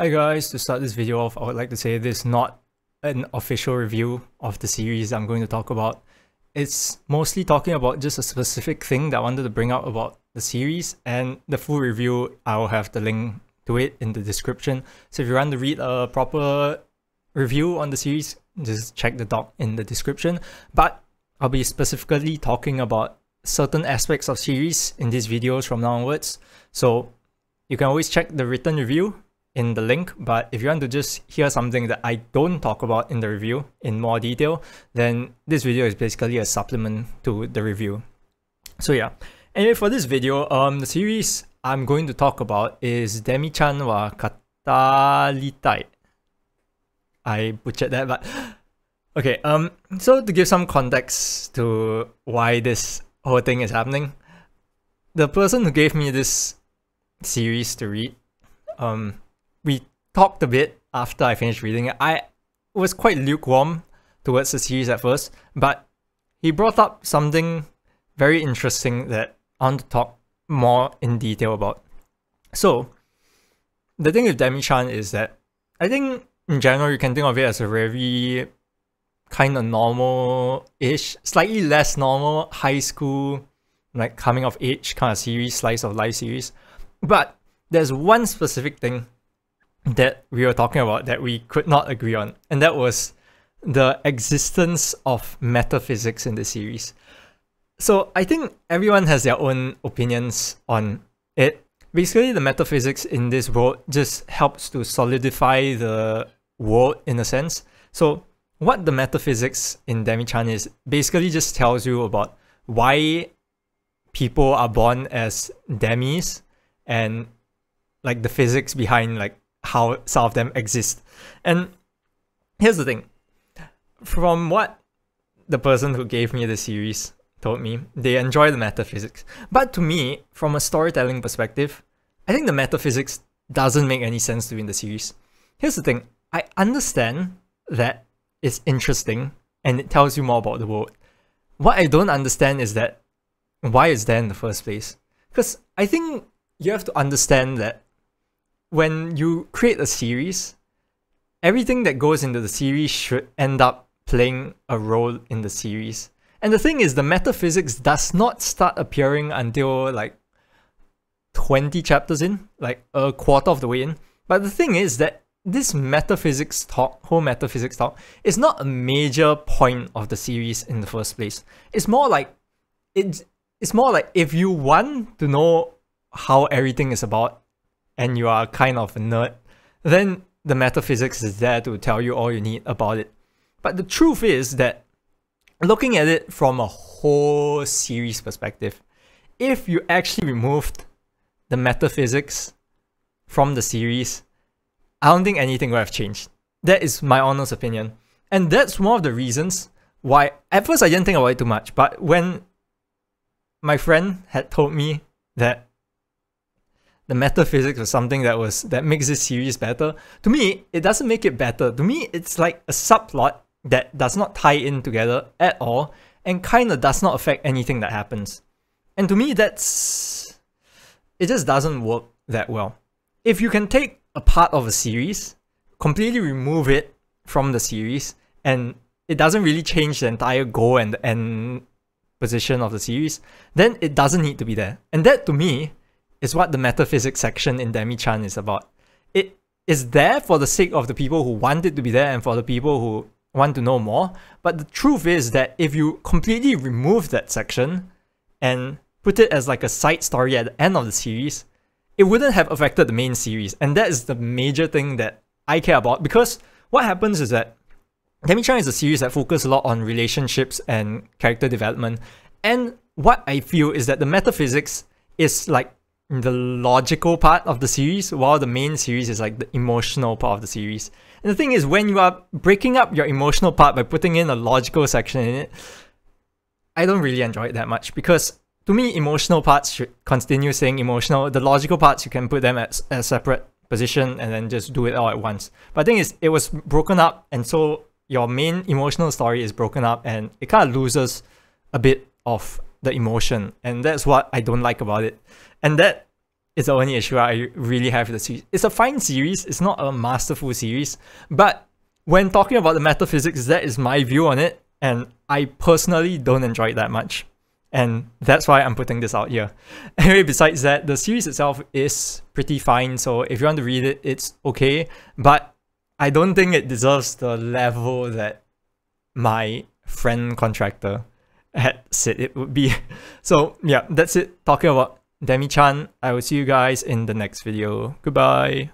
Hi guys, to start this video off, I would like to say this is not an official review of the series I'm going to talk about. It's mostly talking about just a specific thing that I wanted to bring up about the series, and the full review, I will have the link to it in the description. So if you want to read a proper review on the series, just check the doc in the description. But I'll be specifically talking about certain aspects of series in these videos from now onwards. So you can always check the written review in the link, but if you want to just hear something that I don't talk about in the review in more detail, then this video is basically a supplement to the review. So yeah, anyway, for this video, the series I'm going to talk about is Demi-chan wa Kataritai. I butchered that, but okay, so to give some context to why this whole thing is happening, the person who gave me this series to read, we talked a bit after I finished reading it. I was quite lukewarm towards the series at first, but he brought up something very interesting that I want to talk more in detail about. So, the thing with Demi-chan is that I think in general you can think of it as a very kind of normal-ish, slightly less normal high school, like coming of age kind of series, slice of life series. But there's one specific thing that we were talking about that we could not agree on, and that was the existence of metaphysics in the series. So I think everyone has their own opinions on it. Basically, the metaphysics in this world just helps to solidify the world in a sense. So what the metaphysics in Demi-chan is basically just tells you about why people are born as demis, and like the physics behind like how some of them exist. And here's the thing, from what the person who gave me the series told me, they enjoy the metaphysics. But to me, from a storytelling perspective, I think the metaphysics doesn't make any sense to me in the series. Here's the thing, I understand that it's interesting and it tells you more about the world. What I don't understand is that why it's there in the first place. Because I think you have to understand that when you create a series, everything that goes into the series should end up playing a role in the series. And the thing is, the metaphysics does not start appearing until like 20 chapters in, like a quarter of the way in. But the thing is that this metaphysics talk, whole metaphysics talk, is not a major point of the series in the first place. It's more like if you want to know how everything is about, and you are kind of a nerd, then the metaphysics is there to tell you all you need about it. But the truth is that looking at it from a whole series perspective, if you actually removed the metaphysics from the series, I don't think anything would have changed. That is my honest opinion. And that's one of the reasons why, at first I didn't think about it too much, but when my friend had told me that the metaphysics was something that makes this series better, to me, it doesn't make it better. To me, it's like a subplot that does not tie in together at all and kind of does not affect anything that happens. And to me, it just doesn't work that well. If you can take a part of a series, completely remove it from the series, and it doesn't really change the entire goal and the end position of the series, then it doesn't need to be there. And that, to me, is what the metaphysics section in Demi-chan is about. It is there for the sake of the people who want it to be there and for the people who want to know more. But the truth is that if you completely remove that section and put it as like a side story at the end of the series, it wouldn't have affected the main series. And that is the major thing that I care about, because what happens is that Demi-chan is a series that focuses a lot on relationships and character development. And what I feel is that the metaphysics is like the logical part of the series, while the main series is like the emotional part of the series. And the thing is, when you are breaking up your emotional part by putting in a logical section in it, I don't really enjoy it that much, because to me, emotional parts should continue staying emotional. The logical parts, you can put them at a separate position and then just do it all at once. But the thing is, it was broken up, and so your main emotional story is broken up and it kind of loses a bit of the emotion, and that's what I don't like about it. And that It's the only issue I really have with the series. It's a fine series. It's not a masterful series. But when talking about the metaphysics, that is my view on it. And I personally don't enjoy it that much. And that's why I'm putting this out here. Anyway, besides that, the series itself is pretty fine. So if you want to read it, it's okay. But I don't think it deserves the level that my friend contractor had said it would be. So yeah, that's it. Talking about Demi-chan. I will see you guys in the next video. Goodbye.